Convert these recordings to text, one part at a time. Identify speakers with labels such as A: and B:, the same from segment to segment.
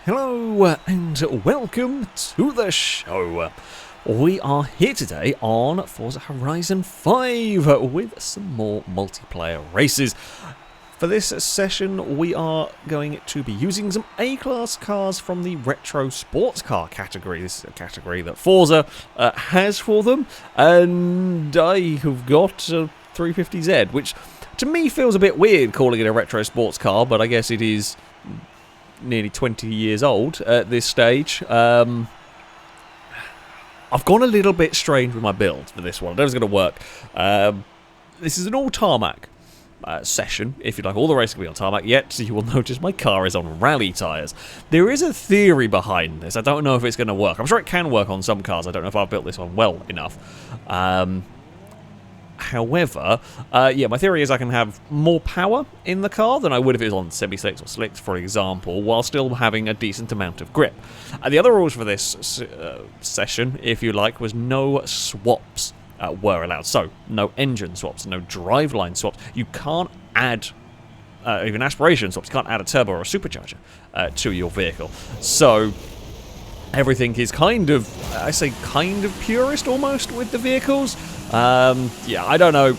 A: Hello and welcome to the show. We are here today on Forza Horizon 5 with some more multiplayer races. For this session we are going to be using some A-Class cars from the retro sports car category. This is a category that Forza has for them, and I have got a 350Z, which to me feels a bit weird calling it a retro sports car, but I guess it is nearly 20 years old at this stage. I've gone a little bit strange with my build for this one. I don't know if it's going to work. This is an all tarmac session, if you like. All the racing will be on tarmac, yet you will notice my car is on rally tyres. There is a theory behind this. I don't know if it's going to work. I'm sure it can work on some cars. I don't know if I've built this one well enough. However, yeah, my theory is I can have more power in the car than I would if it was on semi-slicks or slicks, for example, while still having a decent amount of grip. The other rules for this session, if you like, was no swaps were allowed. So, no engine swaps, no driveline swaps. You can't add even aspiration swaps. You can't add a turbo or a supercharger to your vehicle. So everything is kind of, I say kind of purist almost with the vehicles. Yeah, I don't know.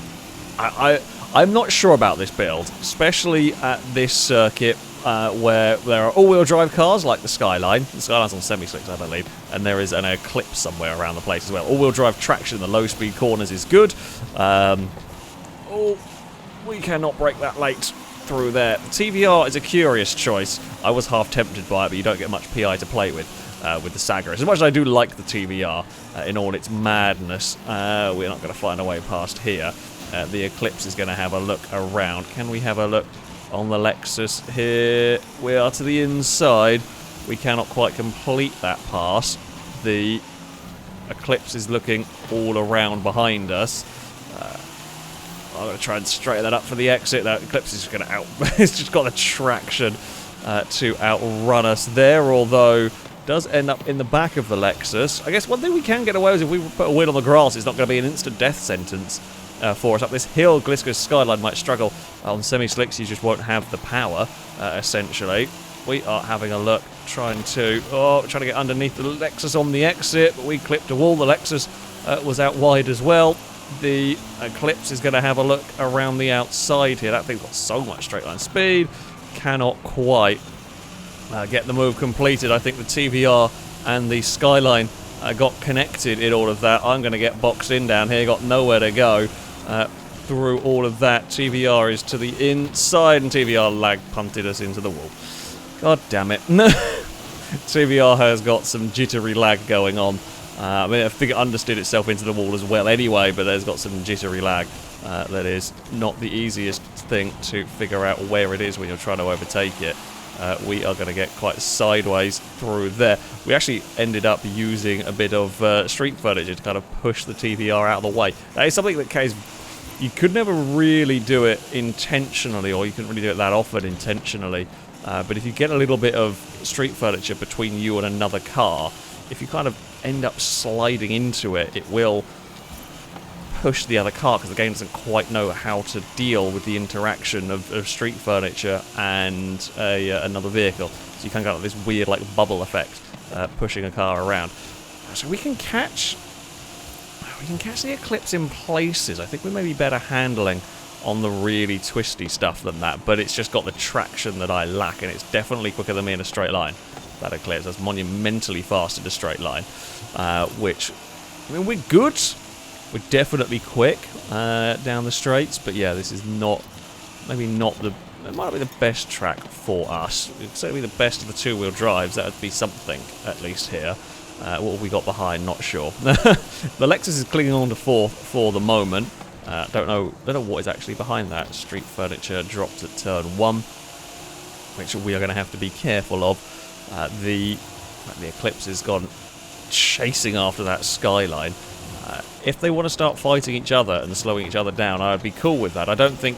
A: I'm not sure about this build, especially at this circuit where there are all-wheel drive cars like the Skyline. The Skyline's on semi-slicks, I believe, and there is an Eclipse somewhere around the place as well. All-wheel drive traction in the low-speed corners is good. Oh, we cannot break that late through there. The TVR is a curious choice. I was half tempted by it, but you don't get much PI to play with the Sagres. As much as I do like the TVR in all its madness, we're not going to find a way past here. The Eclipse is going to have a look around. Can we have a look on the Lexus here? We are to the inside. We cannot quite complete that pass. The Eclipse is looking all around behind us. I'm going to try and straighten that up for the exit. That Eclipse is going to it's just got the traction to outrun us there, although does end up in the back of the Lexus. I guess one thing we can get away with is if we put a wheel on the grass, it's not going to be an instant death sentence for us. Up this hill, Glisco's Skyline might struggle. On semi-slicks, you just won't have the power, essentially. We are having a look, trying to get underneath the Lexus on the exit, but we clipped a wall. The Lexus was out wide as well. The Eclipse is going to have a look around the outside here. That thing's got so much straight line speed. Cannot quite get the move completed. I think the TVR and the Skyline got connected in all of that. I'm going to get boxed in down here, got nowhere to go through all of that. TVR is to the inside, and TVR lag punted us into the wall. God damn it. TVR has got some jittery lag going on. I mean, I think it understood itself into the wall as well anyway, but there's got some jittery lag. That is not the easiest thing to figure out where it is when you're trying to overtake it. We are going to get quite sideways through there. We actually ended up using a bit of street furniture to kind of push the TVR out of the way. That is something that you could never really do it intentionally, or you couldn't really do it that often intentionally. But if you get a little bit of street furniture between you and another car, if you kind of end up sliding into it, it will push the other car, because the game doesn't quite know how to deal with the interaction of street furniture and another vehicle. So you can get like this weird like bubble effect pushing a car around. So we can catch the Eclipse in places. I think we may be better handling on the really twisty stuff than that, but it's just got the traction that I lack, and it's definitely quicker than me in a straight line. That Eclipse, that's monumentally fast in a straight line, which, I mean, we're good. We're definitely quick down the straights, but yeah, this is maybe not it might not be the best track for us. It's certainly the best of the two-wheel drives. That would be something, at least here. What have we got behind? Not sure. The Lexus is clinging on to fourth for the moment. Don't know what is actually behind that. Street furniture dropped at turn 1, which we are going to have to be careful of. The Eclipse has gone chasing after that Skyline. If they want to start fighting each other and slowing each other down, I'd be cool with that. I don't think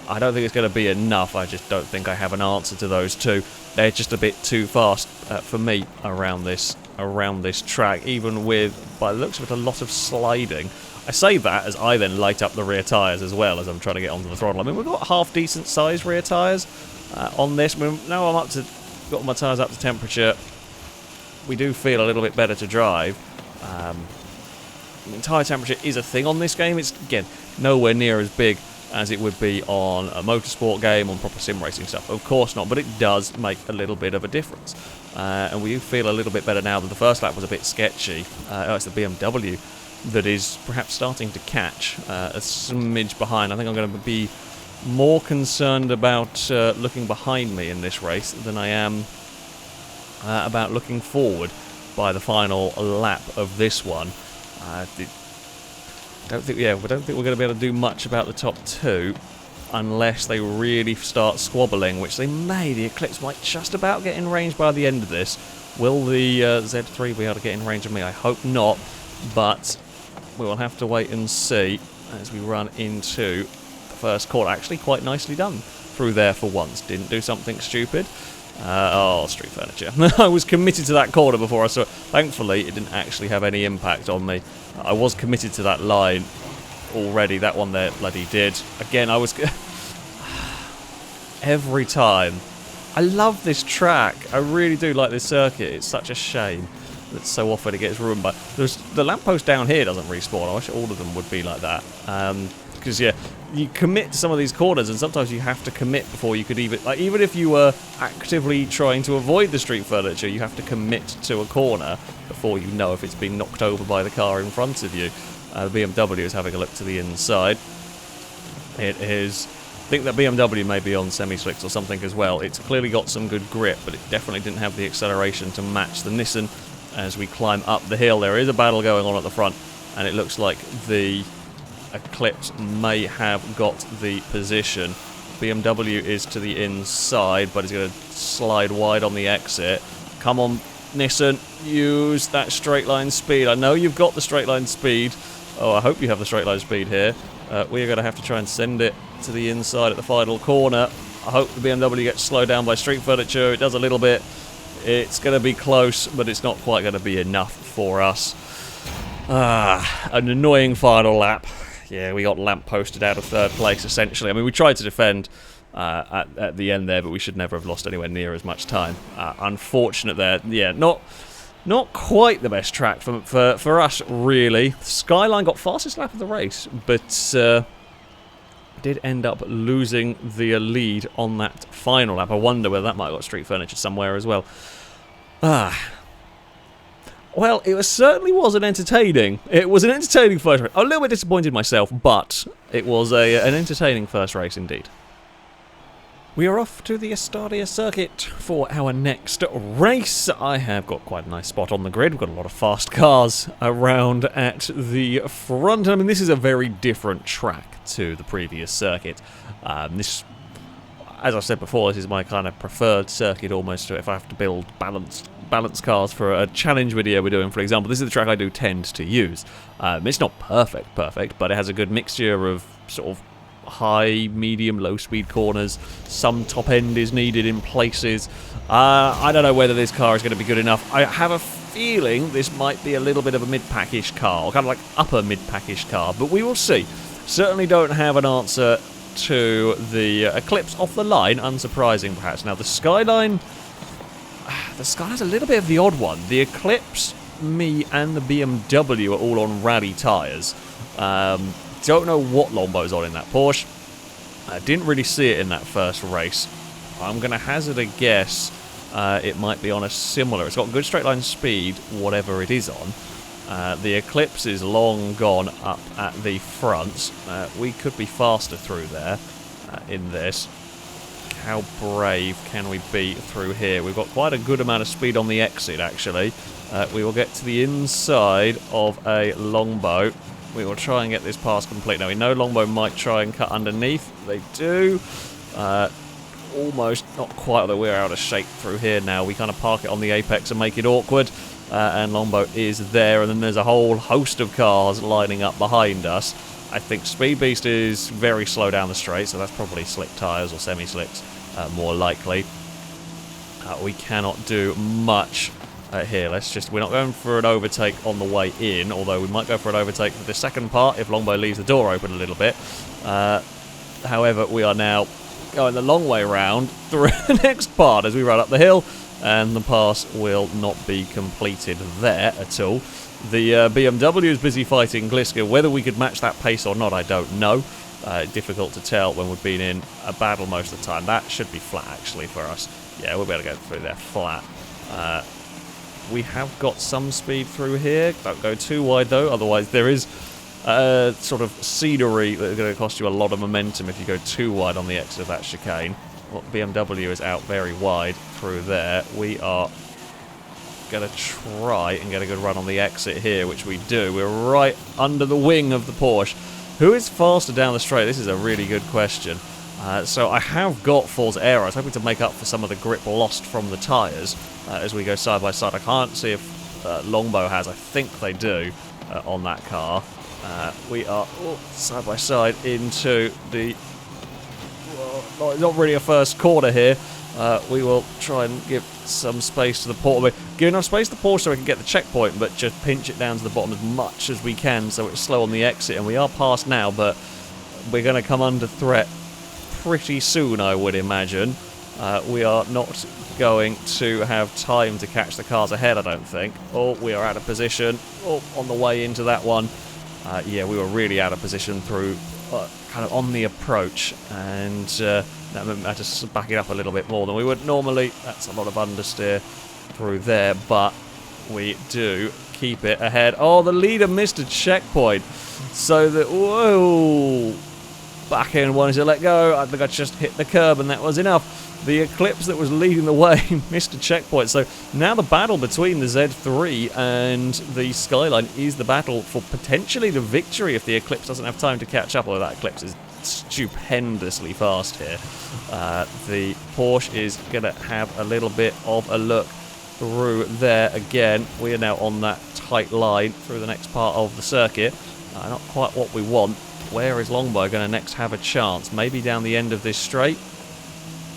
A: it's going to be enough. I just don't think I have an answer to those two. They're just a bit too fast for me around this track, even with, by the looks of it, a lot of sliding. I say that as I then light up the rear tyres as well as I'm trying to get onto the throttle. I mean, we've got half decent sized rear tyres on this. Now I'm up to got my tyres up to temperature, we do feel a little bit better to drive. I mean, tyre temperature is a thing on this game. It's, again, nowhere near as big as it would be on a motorsport game, on proper sim racing stuff. Of course not, but it does make a little bit of a difference. And we feel a little bit better now that the first lap was a bit sketchy. It's the BMW that is perhaps starting to catch a smidge behind. I think I'm going to be more concerned about looking behind me in this race than I am about looking forward by the final lap of this one. We don't think we're going to be able to do much about the top two unless they really start squabbling, which they may. The Eclipse might just about get in range by the end of this. Will the Z3 be able to get in range of me? I hope not, but we will have to wait and see as we run into the first corner. Actually, quite nicely done through there for once. Didn't do something stupid. Street furniture. I was committed to that corner before I saw it. Thankfully, it didn't actually have any impact on me. I was committed to that line already. That one there bloody did. Again, I was... Every time. I love this track. I really do like this circuit. It's such a shame that so often it gets ruined by... The lamppost down here doesn't respawn. I wish all of them would be like that. Because, yeah, you commit to some of these corners, and sometimes you have to commit before you could even... Like, even if you were actively trying to avoid the street furniture, you have to commit to a corner before you know if it's been knocked over by the car in front of you. The BMW is having a look to the inside. It is... I think that BMW may be on semi-slicks or something as well. It's clearly got some good grip, but it definitely didn't have the acceleration to match the Nissan. As we climb up the hill, there is a battle going on at the front, and it looks like the Eclipse may have got the position. BMW is to the inside, but is going to slide wide on the exit. Come on, Nissan, use that straight line speed. I know you've got the straight line speed. Oh, I hope you have the straight line speed here. We are going to have to try and send it to the inside at the final corner. I hope the BMW gets slowed down by street furniture. It does a little bit. It's going to be close, but it's not quite going to be enough for us. An annoying final lap. Yeah, we got lamp-posted out of third place, essentially. I mean, we tried to defend at the end there, but we should never have lost anywhere near as much time. Unfortunate there. Yeah, not quite the best track for us, really. Skyline got fastest lap of the race, but did end up losing the lead on that final lap. I wonder whether that might have got street furniture somewhere as well. Well, it certainly wasn't entertaining. It was an entertaining first race. I'm a little bit disappointed myself, but it was an entertaining first race indeed. We are off to the Estadio Circuit for our next race. I have got quite a nice spot on the grid. We've got a lot of fast cars around at the front. I mean, this is a very different track to the previous circuit. This, as I said before, this is my kind of preferred circuit almost if I have to build balanced cars for a challenge video we're doing, for example. This is the track I do tend to use. It's not perfect, but it has a good mixture of sort of high, medium, low speed corners. Some top end is needed in places. I don't know whether this car is going to be good enough. I have a feeling this might be a little bit of a mid-pack-ish car, or kind of like upper mid-pack-ish car, but we will see. Certainly don't have an answer to the Eclipse off the line, unsurprising perhaps. Now the Skyline's a little bit of the odd one. The Eclipse, me, and the BMW are all on rally tyres. Don't know what Lombo's on in that Porsche. I didn't really see it in that first race. I'm going to hazard a guess it might be on a similar. It's got good straight line speed, whatever it is on. The Eclipse is long gone up at the front. We could be faster through there in this. How brave can we be through here? We've got quite a good amount of speed on the exit, actually. We will get to the inside of a Longbow. We will try and get this pass complete. Now, we know Longbow might try and cut underneath. They do. Almost, not quite, although we're out of shape through here now. We kind of park it on the apex and make it awkward. And Longbow is there. And then there's a whole host of cars lining up behind us. I think Speed Beast is very slow down the straight, so that's probably slick tyres or semi-slicks, more likely. We cannot do much here. We're not going for an overtake on the way in, although we might go for an overtake for the second part if Longbow leaves the door open a little bit. However, we are now going the long way round through the next part as we run up the hill, and the pass will not be completed there at all. The BMW is busy fighting Gliska. Whether we could match that pace or not, I don't know. Difficult to tell when we've been in a battle most of the time. That should be flat, actually, for us. Yeah, we'll be able to go through there flat. We have got some speed through here. Don't go too wide, though. Otherwise, there is sort of scenery that's going to cost you a lot of momentum if you go too wide on the exit of that chicane. Well, BMW is out very wide through there. We are going to try and get a good run on the exit here, which we do. We're right under the wing of the Porsche. Who is faster down the straight? This is a really good question. So I have got Forza Aero. I was hoping to make up for some of the grip lost from the tyres as we go side by side. I can't see if Longbow has. I think they do on that car. We are side by side into the... Well, not really a first corner here. We will try and give some space to the Porsche. Give enough space to the Porsche so we can get the checkpoint, but just pinch it down to the bottom as much as we can so it's slow on the exit. And we are past now, but we're going to come under threat pretty soon, I would imagine. We are not going to have time to catch the cars ahead, I don't think. Oh, we are out of position. Oh, on the way into that one. Yeah, we were really out of position through kind of on the approach, and that meant we had to back it up a little bit more than we would normally. That's a lot of understeer through there, but we do keep it ahead. Oh, the leader missed a checkpoint, so that, whoa, back end wanted to let go. I think I just hit the curb and that was enough. The Eclipse that was leading the way missed a checkpoint, so now the battle between the Z3 and the Skyline is the battle for potentially the victory if the Eclipse doesn't have time to catch up, although that Eclipse is stupendously fast here. The Porsche is going to have a little bit of a look through there again. We are now on that tight line through the next part of the circuit. Not quite what we want. Where is Longbow going to next have a chance? Maybe down the end of this straight?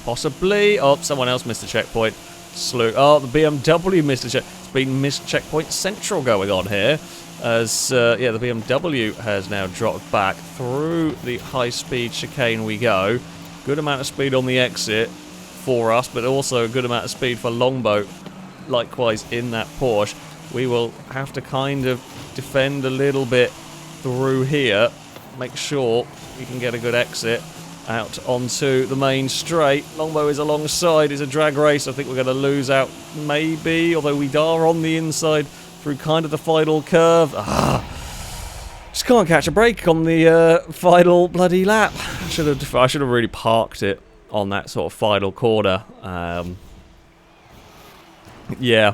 A: Possibly. Oh, someone else missed a checkpoint. Oh, the BMW missed a checkpoint. It's been missed checkpoint central going on here. As, yeah, the BMW has now dropped back through the high-speed chicane we go. Good amount of speed on the exit for us, but also a good amount of speed for Longbow. Likewise in that Porsche. We will have to kind of defend a little bit through here. Make sure we can get a good exit out onto the main straight. Longbow is alongside. It's a drag race. I think we're going to lose out maybe, although we are on the inside through kind of the final curve. Just can't catch a break on the final bloody lap. I should have really parked it on that sort of final corner. Yeah.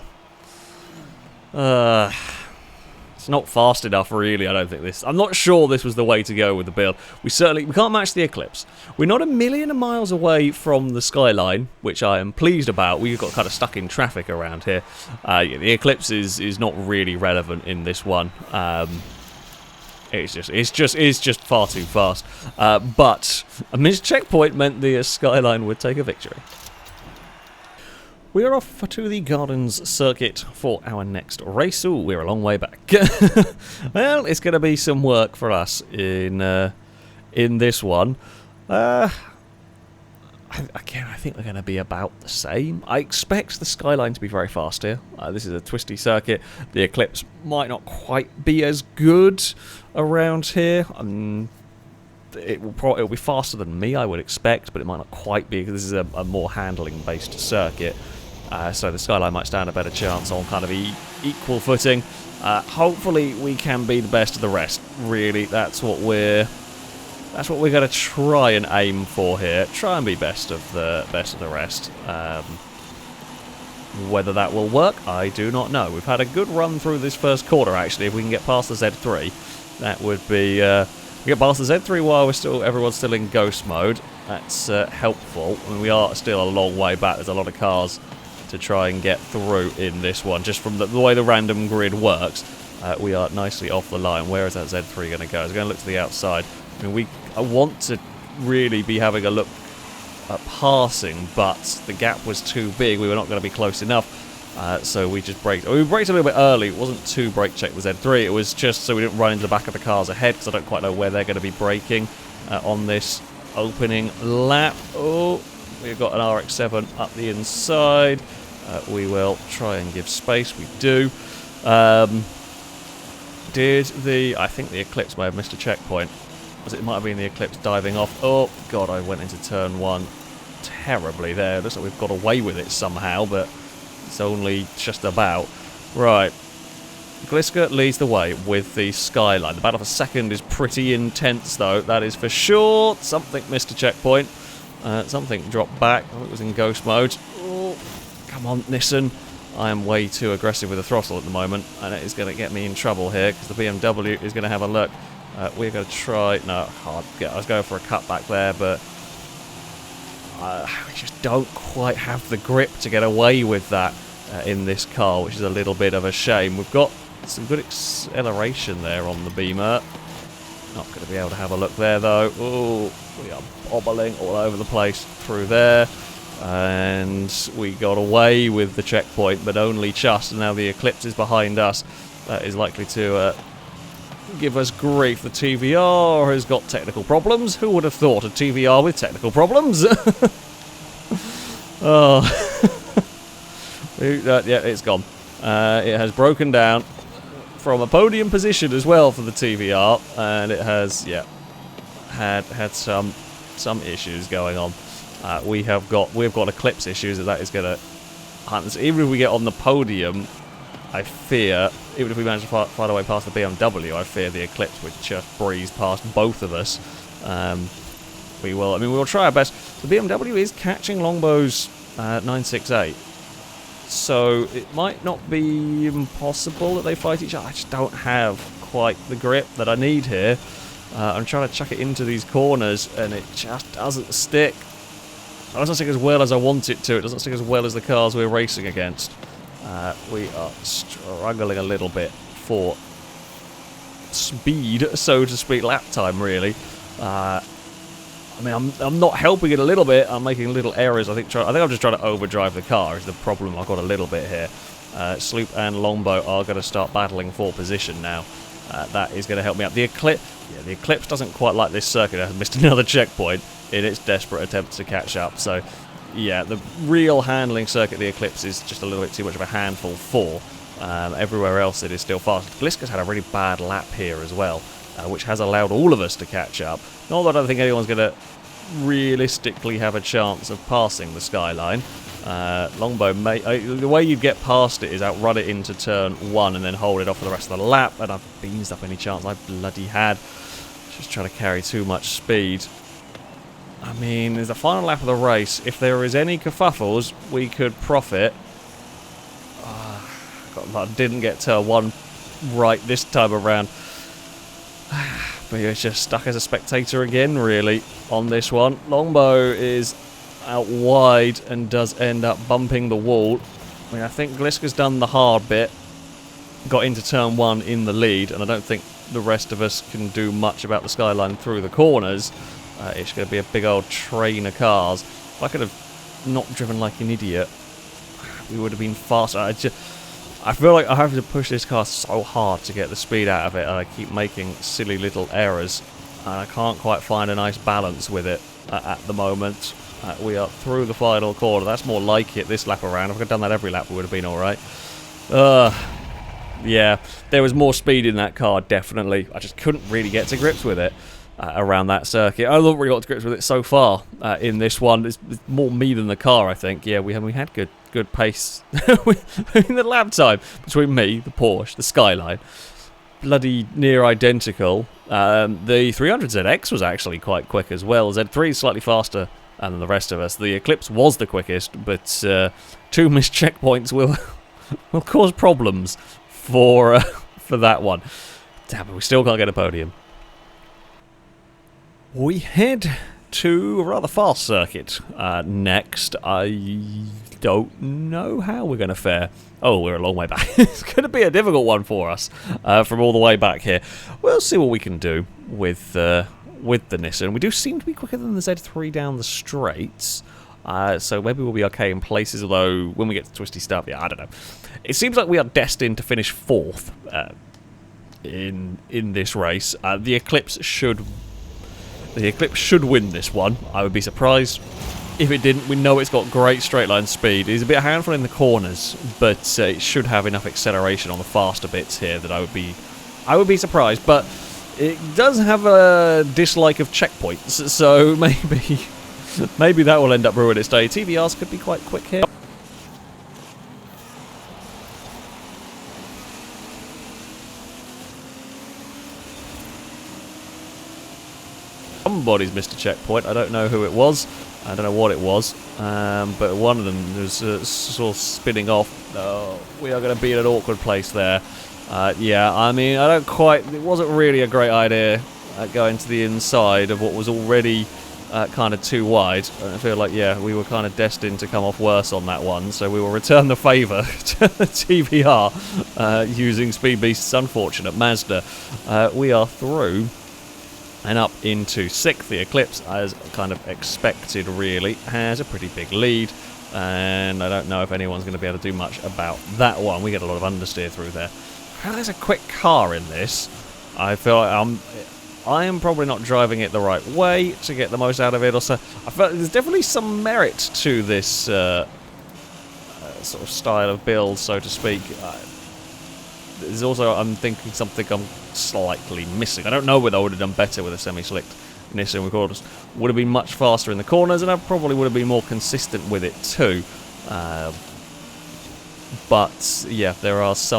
A: It's not fast enough, really. I don't think this... I'm not sure this was the way to go with the build. We can't match the Eclipse. We're not a million miles away from the Skyline, which I am pleased about. We got kind of stuck in traffic around here. Yeah, the Eclipse is not really relevant in this one. It's just far too fast. But a missed checkpoint meant the Skyline would take a victory. We are off to the Gardens Circuit for our next race. Ooh, we're a long way back. Well, it's going to be some work for us in this one. Again, I think we're going to be about the same. I expect the Skyline to be very fast here. This is a twisty circuit. The Eclipse might not quite be as good around here. It'll be faster than me, I would expect, but it might not quite be, because this is a more handling-based circuit. So the Skyline might stand a better chance on kind of equal footing. Hopefully we can be the best of the rest. Really, that's what we're going to try and aim for here. Try and be best of the rest. Whether that will work, I do not know. We've had a good run through this first quarter, actually. If we can get past the Z3, that would be... get past the Z3 while everyone's still in ghost mode. That's helpful. I mean, we are still a long way back. There's a lot of cars to try and get through in this one. Just from the way the random grid works, we are nicely off the line. Where is that Z3 going to go? It's going to look to the outside. I mean, I want to really be having a look at passing, but the gap was too big. We were not going to be close enough. So we just braked. We braked a little bit early. It wasn't to brake check the Z3. It was just so we didn't run into the back of the cars ahead, because I don't quite know where they're going to be braking on this opening lap. Oh, we've got an RX-7 up the inside. We will try and give space. We do. I think the Eclipse may have missed a checkpoint. It might have been the Eclipse diving off. Oh, God, I went into turn 1 terribly there. Looks like we've got away with it somehow, but it's only just about. Right. Gliska leads the way with the Skyline. The battle for second is pretty intense, though. That is for sure. Something missed a checkpoint. Something dropped back. Oh, it was in ghost mode. Oh, come on, Nissan. I am way too aggressive with the throttle at the moment, and it is going to get me in trouble here, because the BMW is going to have a look. We're going to try... No, hard. I was going for a cut back there, but... we just don't quite have the grip to get away with that in this car, which is a little bit of a shame. We've got some good acceleration there on the Beamer. Not going to be able to have a look there, though. Oh, we are bobbling all over the place through there. And we got away with the checkpoint, but only just. And now the Eclipse is behind us. That is likely to give us grief. The TVR has got technical problems. Who would have thought a TVR with technical problems? Oh. Yeah, it's gone. It has broken down from a podium position as well for the TVR, and it has, yeah, had some issues going on. We've got Eclipse issues that is going to... Even if we get on the podium, I fear, even if we manage to find our way past the BMW, I fear the Eclipse would just breeze past both of us. We will try our best. The BMW is catching Longbow's 968, so it might not be impossible that they fight each other. I just don't have quite the grip that I need here. I'm trying to chuck it into these corners, and it just doesn't stick. It doesn't stick as well as I want it to. It doesn't stick as well as the cars we're racing against. We are struggling a little bit for speed, so to speak, lap time, really. I'm not helping it a little bit. I'm making little errors. I think I'm just trying to overdrive the car is the problem I've got a little bit here. Sloop and Longbow are going to start battling for position now. That is going to help me out. The Eclipse doesn't quite like this circuit. It has missed another checkpoint in its desperate attempt to catch up. So, yeah, the real handling circuit, the Eclipse, is just a little bit too much of a handful for. Everywhere else it is still fast. Gliska's had a really bad lap here as well, which has allowed all of us to catch up. Not that I don't think anyone's going to realistically have a chance of passing the Skyline. Longbow may... the way you'd get past it is outrun it into turn 1 and then hold it off for the rest of the lap, and I've beansed up any chance I bloody had. Just trying to carry too much speed. I mean, there's the final lap of the race. If there is any kerfuffles, we could profit. I didn't get turn 1 right this time around. But you're just stuck as a spectator again, really, on this one. Longbow is out wide and does end up bumping the wall. I mean, I think Gliska's done the hard bit, got into turn 1 in the lead, and I don't think the rest of us can do much about the Skyline through the corners. It's going to be a big old train of cars. If I could have not driven like an idiot, we would have been faster. I feel like I have to push this car so hard to get the speed out of it, and I keep making silly little errors, and I can't quite find a nice balance with it at the moment. We are through the final corner. That's more like it this lap around. If I could have done that every lap, we would have been alright. Yeah, there was more speed in that car, definitely. I just couldn't really get to grips with it around that circuit. I haven't really got to grips with it so far in this one. It's more me than the car, I think. Yeah, we had good pace in the lap time between me, the Porsche, the Skyline. Bloody near identical. The 300ZX was actually quite quick as well. Z3 is slightly faster than the rest of us. The Eclipse was the quickest, but 2 missed checkpoints will cause problems for that one. Damn it, we still can't get a podium. We head to a rather fast circuit next. I don't know how we're going to fare. Oh, we're a long way back. It's going to be a difficult one for us from all the way back here. We'll see what we can do with the Nissan. We do seem to be quicker than the Z3 down the straights. So maybe we'll be okay in places, although when we get to twisty stuff, yeah, I don't know. It seems like we are destined to finish 4th in this race. The Eclipse should... The Eclipse should win this one. I would be surprised if it didn't. We know it's got great straight line speed. It's a bit handful in the corners, but it should have enough acceleration on the faster bits here that I would be surprised. But it does have a dislike of checkpoints, so maybe that will end up ruining its day. TVRs could be quite quick here. Somebody's missed a checkpoint. I don't know who it was. I don't know what it was. But one of them was sort of spinning off. Oh, we are going to be in an awkward place there. Yeah, I mean, it wasn't really a great idea going to the inside of what was already kind of too wide. I feel like, yeah, we were kind of destined to come off worse on that one. So we will return the favour to the TVR using Speed Beast's unfortunate Mazda. We are through and up into 6th. The Eclipse, as kind of expected, really has a pretty big lead, and I don't know if anyone's going to be able to do much about that one. We get a lot of understeer through there. There's a quick car in this. I feel like I am probably not driving it the right way to get the most out of it. Also, I feel like there's definitely some merit to this sort of style of build, so to speak. There's also, I'm thinking something I'm slightly missing. I don't know whether I would have done better with a semi-slicked Nissan Recorders. Would have been much faster in the corners, and I probably would have been more consistent with it too. But yeah, there's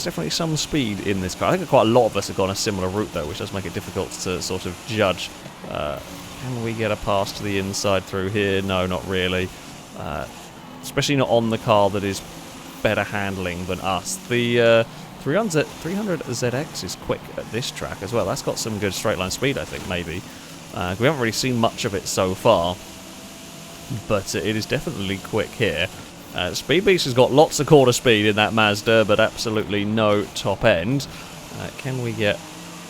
A: definitely some speed in this car. I think quite a lot of us have gone a similar route though, which does make it difficult to sort of judge. Can we get a pass to the inside through here? No, not really. Especially not on the car that is better handling than us. The 300ZX is quick at this track as well. That's got some good straight line speed, I think, maybe. We haven't really seen much of it so far, but it is definitely quick here. Speed Beast has got lots of quarter speed in that Mazda, but absolutely no top end. Can we get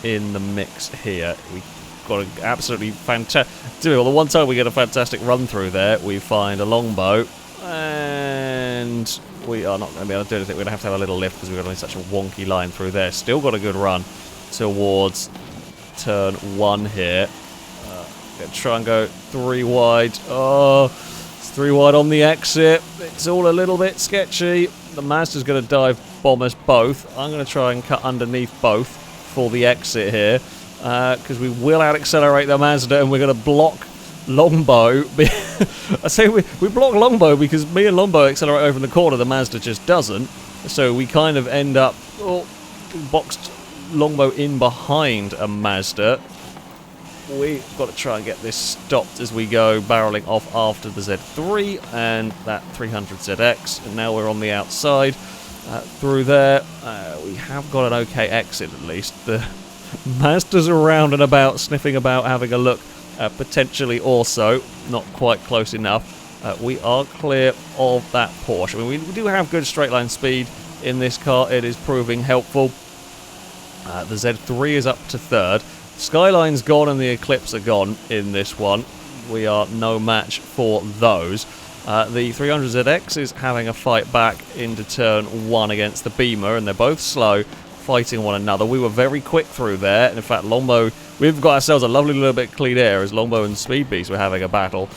A: in the mix here? We've got an absolutely fantastic... Well, the one time we get a fantastic run through there, we find a longbow, and we are not going to be able to do anything. We're going to have a little lift because we've got such a wonky line through there. Still got a good run towards turn 1 here. Going to try and go 3 wide. Oh, it's 3 wide on the exit. It's all a little bit sketchy. The Mazda's going to dive bomb us both. I'm going to try and cut underneath both for the exit here because we will out-accelerate the Mazda, and we're going to block Longbow. I say we block Longbow because me and Longbow accelerate over in the corner, the Mazda just doesn't, so we kind of end up boxed Longbow in behind a Mazda. We've got to try and get this stopped as we go barreling off after the Z3 and that 300ZX, and now we're on the outside through there. We have got an okay exit at least. The Mazda's around and about, sniffing about, having a look. Potentially also not quite close enough. We are clear of that Porsche. I mean, we do have good straight line speed in this car. It is proving helpful. The Z3 is up to 3rd. Skyline's gone and the Eclipse are gone in this one. We are no match for those. The 300ZX is having a fight back into turn 1 against the Beamer, and they're both slow, fighting one another. We were very quick through there, and in fact Longbow, we've got ourselves a lovely little bit of clean air as Longbow and Speed Beast were having a battle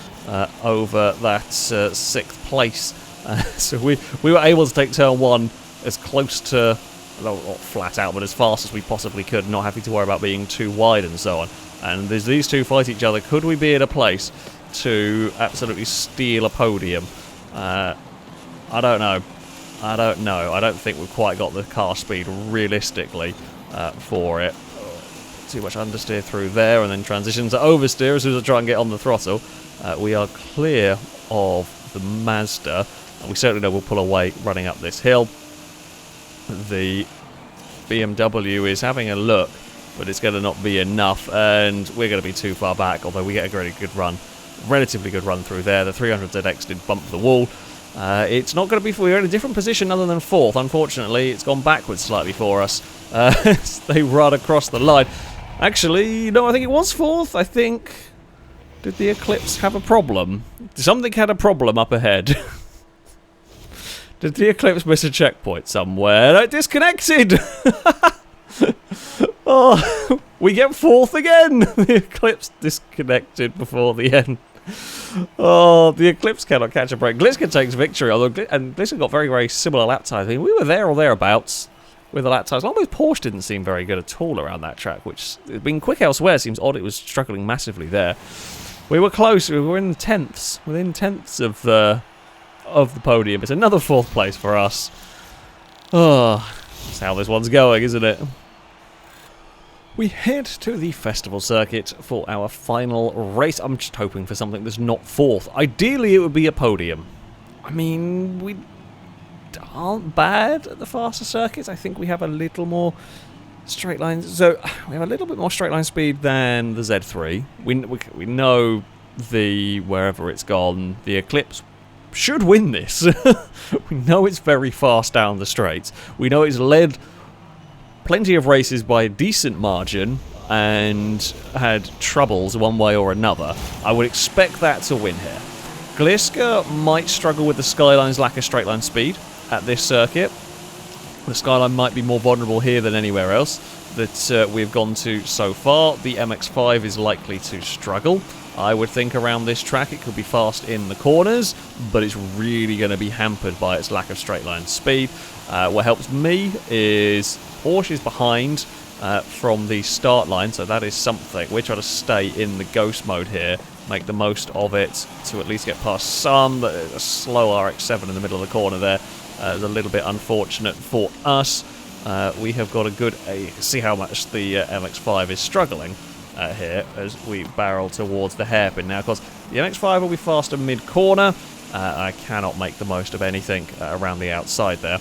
A: over that 6th place. So we were able to take turn 1 as close to, well, not flat out, but as fast as we possibly could, not having to worry about being too wide and so on. And as these two fight each other, could we be in a place to absolutely steal a podium? I don't know. I don't think we've quite got the car speed realistically for it. Too much understeer through there, and then transition to oversteer as soon as I try and get on the throttle. We are clear of the Mazda, and we certainly know we'll pull away running up this hill. The BMW is having a look, but it's going to not be enough, and we're going to be too far back, although we get a really good run, relatively good run through there. The 300ZX did bump the wall. It's not going to be... We're in a different position other than 4th. Unfortunately, it's gone backwards slightly for us. They run across the line. Actually, no, I think it was 4th. I think... Did the Eclipse have a problem? Something had a problem up ahead. Did the Eclipse miss a checkpoint somewhere? It disconnected! Oh, we get fourth again. The Eclipse disconnected before the end. Oh, the Eclipse cannot catch a break. Gliska takes victory, and Gliska got very, very similar lap times. I mean, we were there or thereabouts with the lap times. Almost Porsche didn't seem very good at all around that track, which, being quick elsewhere, seems odd. It was struggling massively there. We were close. We were in the tenths, within tenths of the podium. It's another fourth place for us. Oh, that's how this one's going, isn't it? We head to the festival circuit for our final race. I'm just hoping for something that's not fourth. Ideally, it would be a podium. I mean, we aren't bad at the faster circuits. I think we have a little more straight lines. So we have a little bit more straight line speed than the Z3. We know the wherever it's gone, the Eclipse should win this. We know it's very fast down the straights. We know it's led plenty of races by a decent margin and had troubles one way or another. I would expect that to win here. Gliska might struggle with the Skyline's lack of straight line speed at this circuit. The Skyline might be more vulnerable here than anywhere else that we've gone to so far. The MX-5 is likely to struggle. I would think around this track it could be fast in the corners, but it's really going to be hampered by its lack of straight line speed. What helps me is Porsche is behind from the start line, so that is something. We're trying to stay in the ghost mode here, make the most of it to at least get past some. A slow RX-7 in the middle of the corner there is a little bit unfortunate for us. We have got a good... see how much the MX-5 is struggling here as we barrel towards the hairpin. Now, of course, the MX-5 will be faster mid-corner. I cannot make the most of anything around the outside there,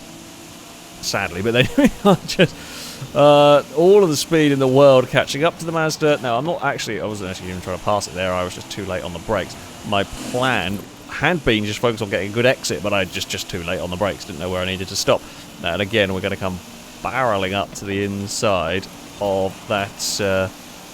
A: sadly, but they are just all of the speed in the world catching up to the Mazda. Now, I wasn't actually even trying to pass it there. I was just too late on the brakes. My plan had been just focus on getting a good exit, but I just too late on the brakes. Didn't know where I needed to stop. And again, we're going to come barreling up to the inside of that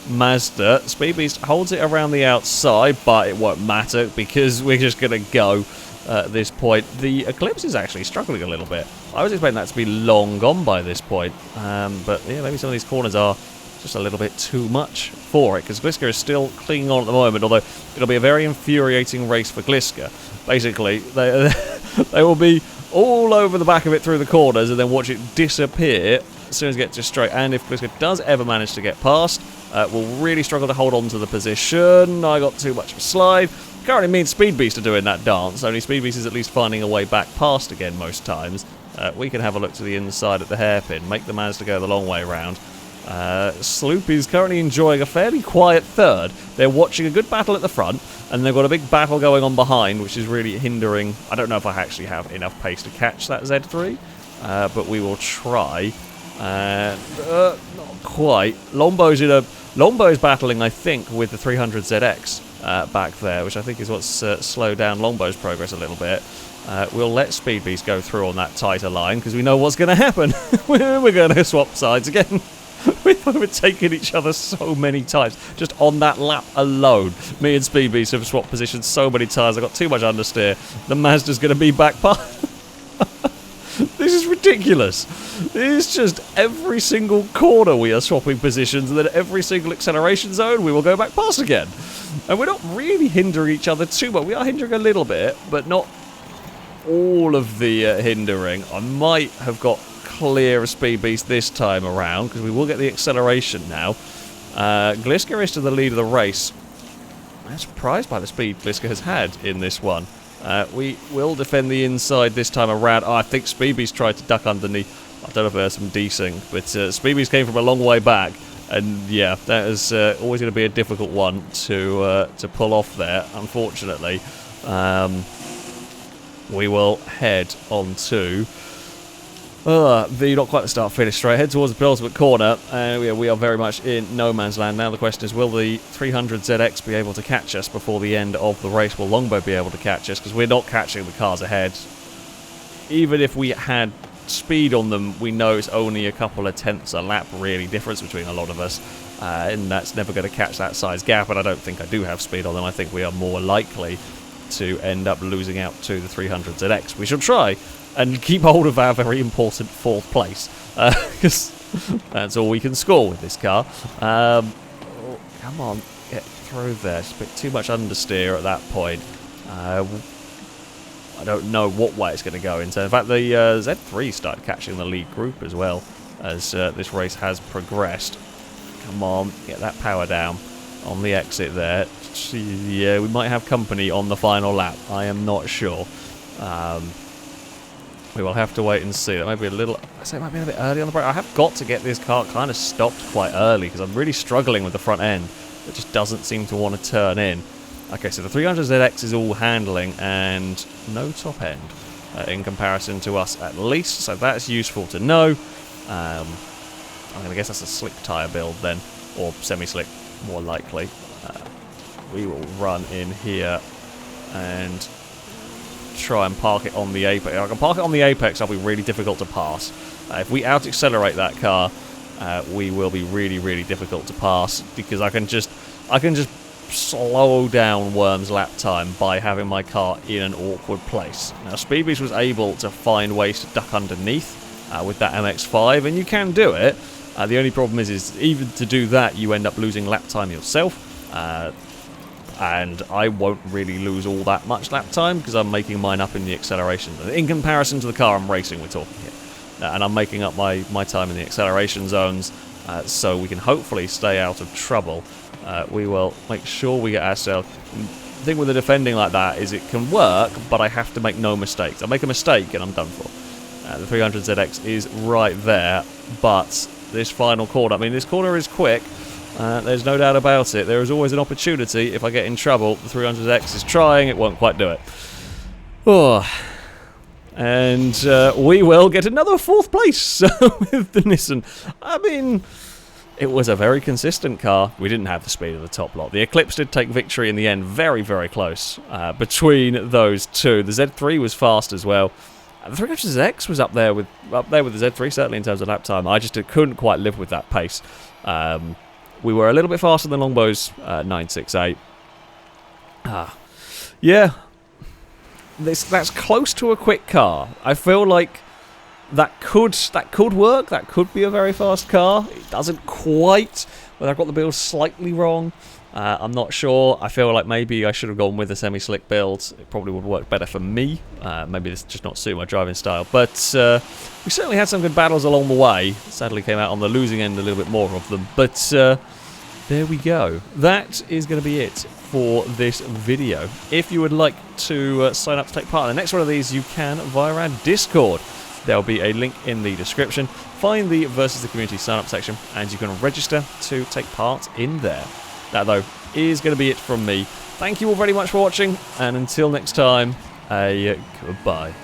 A: Mazda. Speed Beast holds it around the outside, but it won't matter because we're just going to go at this point. The Eclipse is actually struggling a little bit. I was expecting that to be long gone by this point, but yeah, maybe some of these corners are just a little bit too much for it, because Gliska is still clinging on at the moment, although it'll be a very infuriating race for Gliska. Basically, they will be all over the back of it through the corners and then watch it disappear as soon as it gets just straight. And if Gliska does ever manage to get past, we'll really struggle to hold on to the position. I got too much of a slide. Currently me and Speed Beast are doing that dance, only Speed Beast is at least finding a way back past again most times. We can have a look to the inside at the hairpin, make the Mazda go the long way round. Sloop is currently enjoying a fairly quiet third. They're watching a good battle at the front, and they've got a big battle going on behind, which is really hindering. I don't know if I actually have enough pace to catch that Z3, but we will try. Not quite. Lombo's battling, I think, with the 300ZX back there, which I think is what's slowed down Lombo's progress a little bit. We'll let Speed Beast go through on that tighter line, because we know what's going to happen. We're going to swap sides again. We've overtaken each other so many times. Just on that lap alone, me and Speed Beast have swapped positions so many times. I've got too much understeer. The Mazda's going to be back past. This is ridiculous. It's just every single corner we are swapping positions, and then every single acceleration zone we will go back past again. And we're not really hindering each other too much. We are hindering a little bit, but not all of the hindering. I might have got clear of Speed Beast this time around, because we will get the acceleration now. Gliska is to the lead of the race. I'm surprised by the speed Gliska has had in this one. We will defend the inside this time around. Oh, I think Speed Beast tried to duck underneath. I don't know if there's some desync, but Speed Beast came from a long way back, and yeah, that is always going to be a difficult one to pull off there, unfortunately. We will head on to the not quite the start-finish straight, head towards the penultimate corner, and we are very much in no man's land. Now the question is, will the 300ZX be able to catch us before the end of the race? Will Longbow be able to catch us? Because we're not catching the cars ahead. Even if we had speed on them, we know it's only a couple of tenths a lap really difference between a lot of us, and that's never going to catch that size gap, and I don't think I do have speed on them. I think we are more likely to end up losing out to the 300ZX. We shall try and keep hold of our very important fourth place, because That's all we can score with this car. Oh, come on, get through there. It's a bit too much understeer at that point. I don't know what way it's going to go into. In fact, the Z3 started catching the lead group as well as this race has progressed. Come on, get that power down on the exit there. Yeah, we might have company on the final lap. I am not sure. We will have to wait and see. That might be a little... I say it might be a bit early on the break. I have got to get this car kind of stopped quite early because I'm really struggling with the front end. It just doesn't seem to want to turn in. Okay, so the 300ZX is all handling and no top end in comparison to us at least. So that's useful to know. I'm going to guess that's a slick tyre build then, or semi-slick more likely. We will run in here and try and park it on the apex. If I can park it on the apex, that'll be really difficult to pass. If we out-accelerate that car, we will be really, really difficult to pass because I can just slow down Worm's lap time by having my car in an awkward place. Now, Speedbeast was able to find ways to duck underneath with that MX-5, and you can do it. The only problem is even to do that, you end up losing lap time yourself. And I won't really lose all that much lap time because I'm making mine up in the acceleration. In comparison to the car I'm racing, we're talking here. And I'm making up my time in the acceleration zones so we can hopefully stay out of trouble. We will make sure we get ourselves... The thing with the defending like that is it can work, but I have to make no mistakes. I make a mistake and I'm done for. The 300ZX is right there, but this final corner... I mean, this corner is quick. There's no doubt about it. There is always an opportunity. If I get in trouble, the 300X is trying. It won't quite do it. Oh. And we will get another 4th place with the Nissan. I mean, it was a very consistent car. We didn't have the speed of the top lot. The Eclipse did take victory in the end. Very, very close between those two. The Z3 was fast as well. The 300ZX was up there with the Z3, certainly in terms of lap time. I just couldn't quite live with that pace. We were a little bit faster than Longbow's 968. Yeah, that's close to a quick car. I feel like that could work. That could be a very fast car. It doesn't quite. Whether I've got the build slightly wrong, I'm not sure. I feel like maybe I should have gone with a semi-slick build. It probably would work better for me. Maybe this just not suit my driving style. But we certainly had some good battles along the way. Sadly came out on the losing end a little bit more of them. But there we go. That is going to be it for this video. If you would like to sign up to take part in the next one of these, you can via our Discord. There'll be a link in the description. Find the Versus the Community sign-up section, and you can register to take part in there. That, though, is going to be it from me. Thank you all very much for watching, and until next time, goodbye.